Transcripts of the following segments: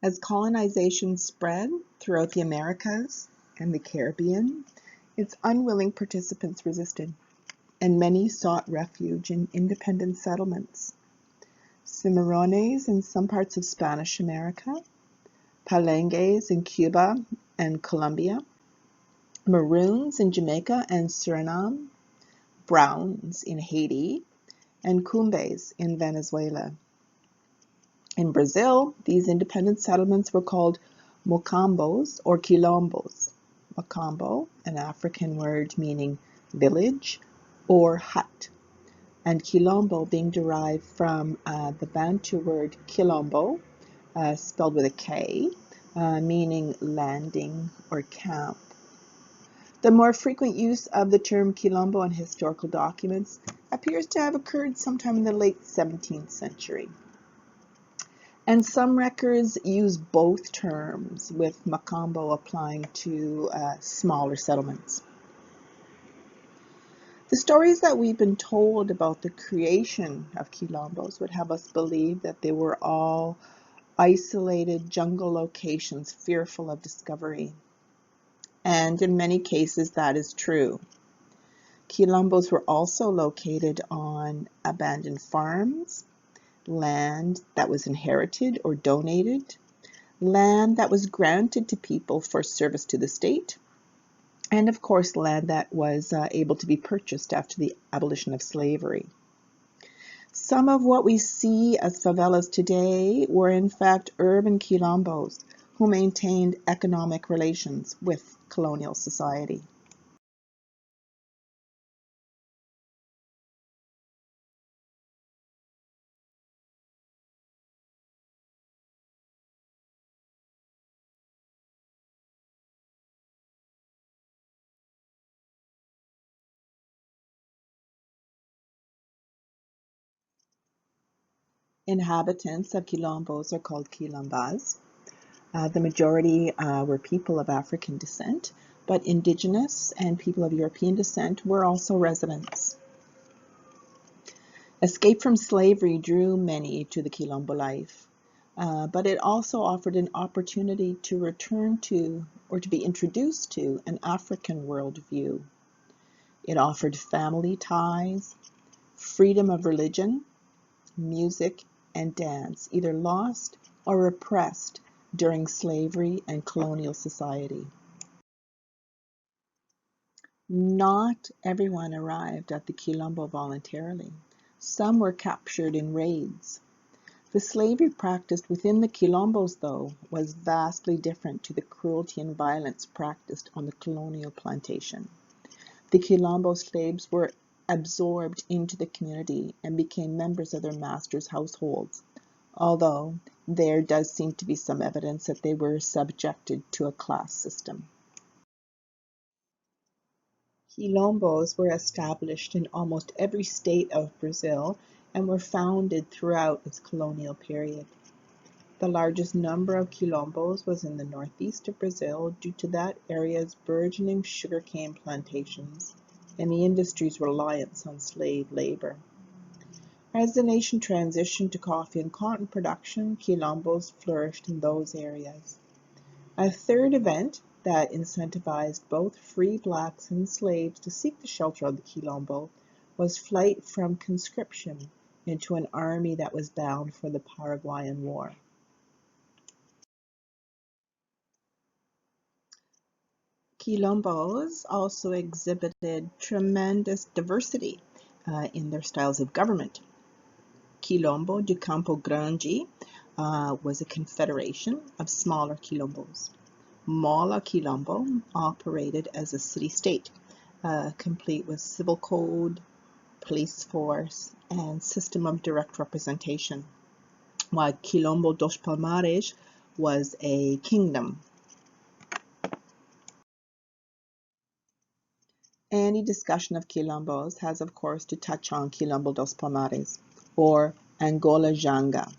As colonization spread throughout the Americas and the Caribbean, its unwilling participants resisted, and many sought refuge in independent settlements. Cimarrones in some parts of Spanish America, Palenques in Cuba and Colombia, Maroons in Jamaica and Suriname, Browns in Haiti, and Cumbes in Venezuela. In Brazil, these independent settlements were called mocambos or quilombos. Mocambo, an African word meaning village or hut, and quilombo being derived from the Bantu word quilombo, spelled with a K, meaning landing or camp. The more frequent use of the term quilombo in historical documents appears to have occurred sometime in the late 17th century. And some records use both terms, with mocambo applying to smaller settlements. The stories that we've been told about the creation of quilombos would have us believe that they were all isolated jungle locations fearful of discovery. And in many cases, that is true. Quilombos were also located on abandoned farms, land that was inherited or donated, land that was granted to people for service to the state, and of course land that was able to be purchased after the abolition of slavery. Some of what we see as favelas today were in fact urban quilombos who maintained economic relations with colonial society. Inhabitants of quilombos are called quilombas. The majority were people of African descent, but indigenous and people of European descent were also residents. Escape from slavery drew many to the quilombo life, but it also offered an opportunity to return to or to be introduced to an African worldview. It offered family ties, freedom of religion, music, and dance, either lost or repressed during slavery and colonial society. Not everyone arrived at the Quilombo voluntarily. Some were captured in raids. The slavery practiced within the Quilombos, though, was vastly different to the cruelty and violence practiced on the colonial plantation. The Quilombo slaves were absorbed into the community and became members of their masters' households, although there does seem to be some evidence that they were subjected to a class system. Quilombos were established in almost every state of Brazil and were founded throughout its colonial period. The largest number of quilombos was in the northeast of Brazil due to that area's burgeoning sugarcane plantations and the industry's reliance on slave labor. As the nation transitioned to coffee and cotton production, quilombos flourished in those areas. A third event that incentivized both free blacks and slaves to seek the shelter of the quilombo was flight from conscription into an army that was bound for the Paraguayan War. Quilombos also exhibited tremendous diversity in their styles of government. Quilombo de Campo Grande was a confederation of smaller quilombos. Mala Quilombo operated as a city-state, complete with civil code, police force, and system of direct representation, while Quilombo dos Palmares was a kingdom. Any discussion of quilombos has, of course, to touch on Quilombo dos Palmares, or Angola Janga.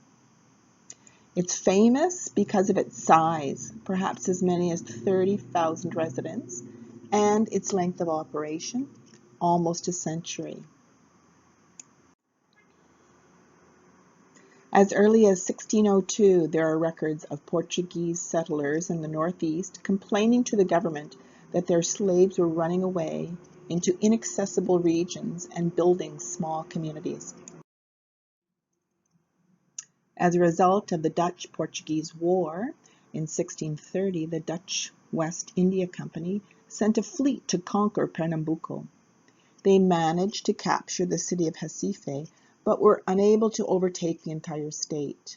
It's famous because of its size, perhaps as many as 30,000 residents, and its length of operation, almost a century. As early as 1602, there are records of Portuguese settlers in the Northeast complaining to the government that their slaves were running away into inaccessible regions and building small communities. As a result of the Dutch-Portuguese War, in 1630, the Dutch West India Company sent a fleet to conquer Pernambuco. They managed to capture the city of Recife, but were unable to overtake the entire state.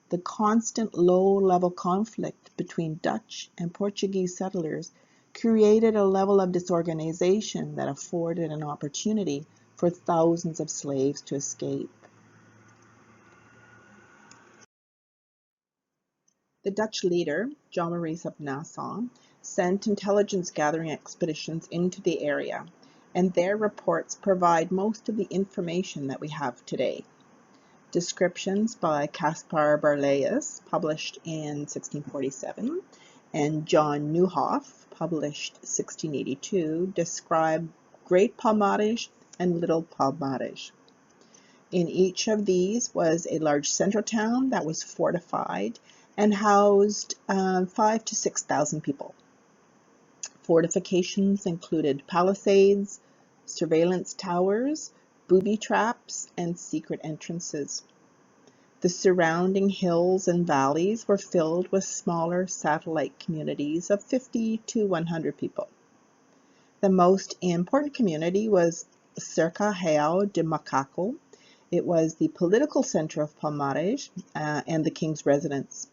The constant low-level conflict between Dutch and Portuguese settlers created a level of disorganization that afforded an opportunity for thousands of slaves to escape. The Dutch leader, John Maurice of Nassau, sent intelligence gathering expeditions into the area, and their reports provide most of the information that we have today. Descriptions by Caspar Barlaeus, published in 1647, and John Neuhoff, published 1682, describe Great Palmares and Little Palmares. In each of these was a large central town that was fortified and housed 5,000 to 6,000 people. Fortifications included palisades, surveillance towers, booby traps, and secret entrances. The surrounding hills and valleys were filled with smaller satellite communities of 50 to 100 people. The most important community was Cerca Real de Macaco. It was the political center of Palmares and the king's residence.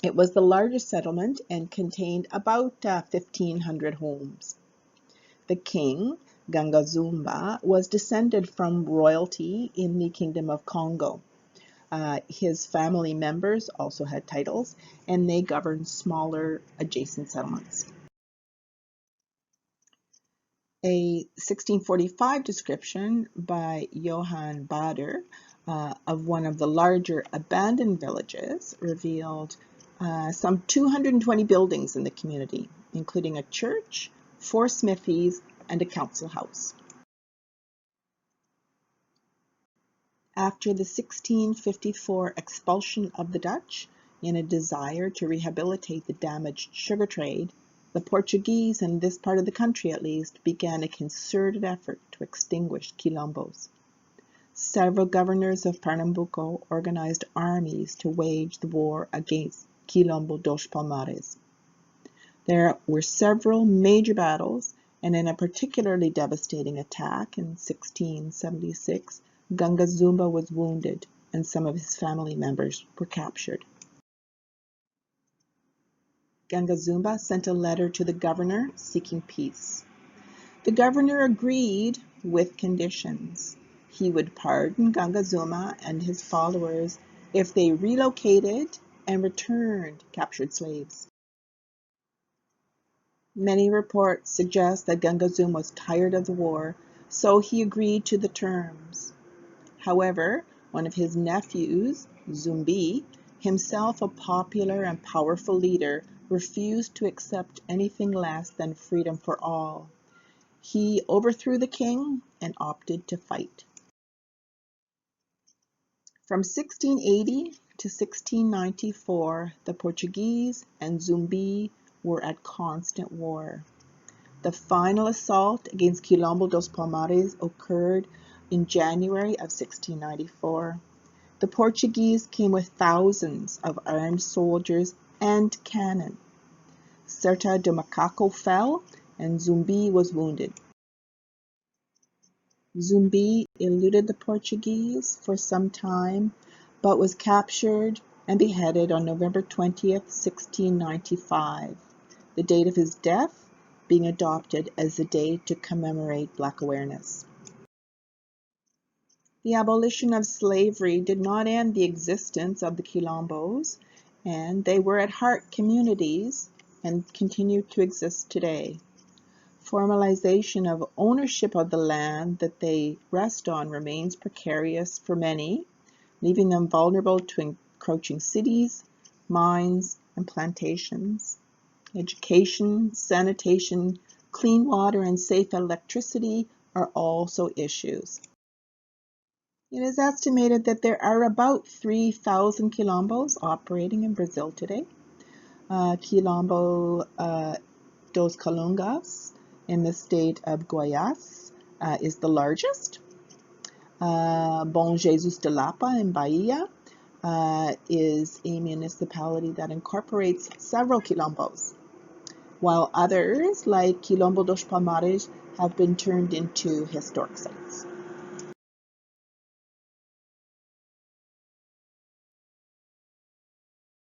It was the largest settlement and contained about 1,500 homes. The king, Gangazumba, was descended from royalty in the Kingdom of Congo. His family members also had titles, and they governed smaller adjacent settlements. A 1645 description by Johann Bader of one of the larger abandoned villages revealed some 220 buildings in the community, including a church, 4 smithies, and a council house. After the 1654 expulsion of the Dutch, in a desire to rehabilitate the damaged sugar trade, the Portuguese, in this part of the country at least, began a concerted effort to extinguish quilombos. Several governors of Pernambuco organized armies to wage the war against Quilombo dos Palmares. There were several major battles, and in a particularly devastating attack in 1676, Gangazumba was wounded and some of his family members were captured. Gangazumba sent a letter to the governor seeking peace. The governor agreed with conditions. He would pardon Gangazumba and his followers if they relocated and returned captured slaves. Many reports suggest that Gangazumba was tired of the war, so he agreed to the terms. However, one of his nephews, Zumbi, himself a popular and powerful leader, refused to accept anything less than freedom for all. He overthrew the king and opted to fight. From 1680 to 1694, the Portuguese and Zumbi were at constant war. The final assault against Quilombo dos Palmares occurred in January of 1694. The Portuguese came with thousands of armed soldiers and cannon. Cerca de Macaco fell, and Zumbi was wounded. Zumbi eluded the Portuguese for some time, but was captured and beheaded on November 20th, 1695, the date of his death being adopted as the day to commemorate Black awareness. The abolition of slavery did not end the existence of the Quilombos, and they were at heart communities and continue to exist today. Formalization of ownership of the land that they rest on remains precarious for many, leaving them vulnerable to encroaching cities, mines, and plantations. Education, sanitation, clean water, and safe electricity are also issues. It is estimated that there are about 3,000 quilombos operating in Brazil today. Quilombo dos Calungas in the state of Goiás is the largest. Bom Jesus de Lapa in Bahia is a municipality that incorporates several quilombos, while others, like Quilombo dos Palmares, have been turned into historic sites.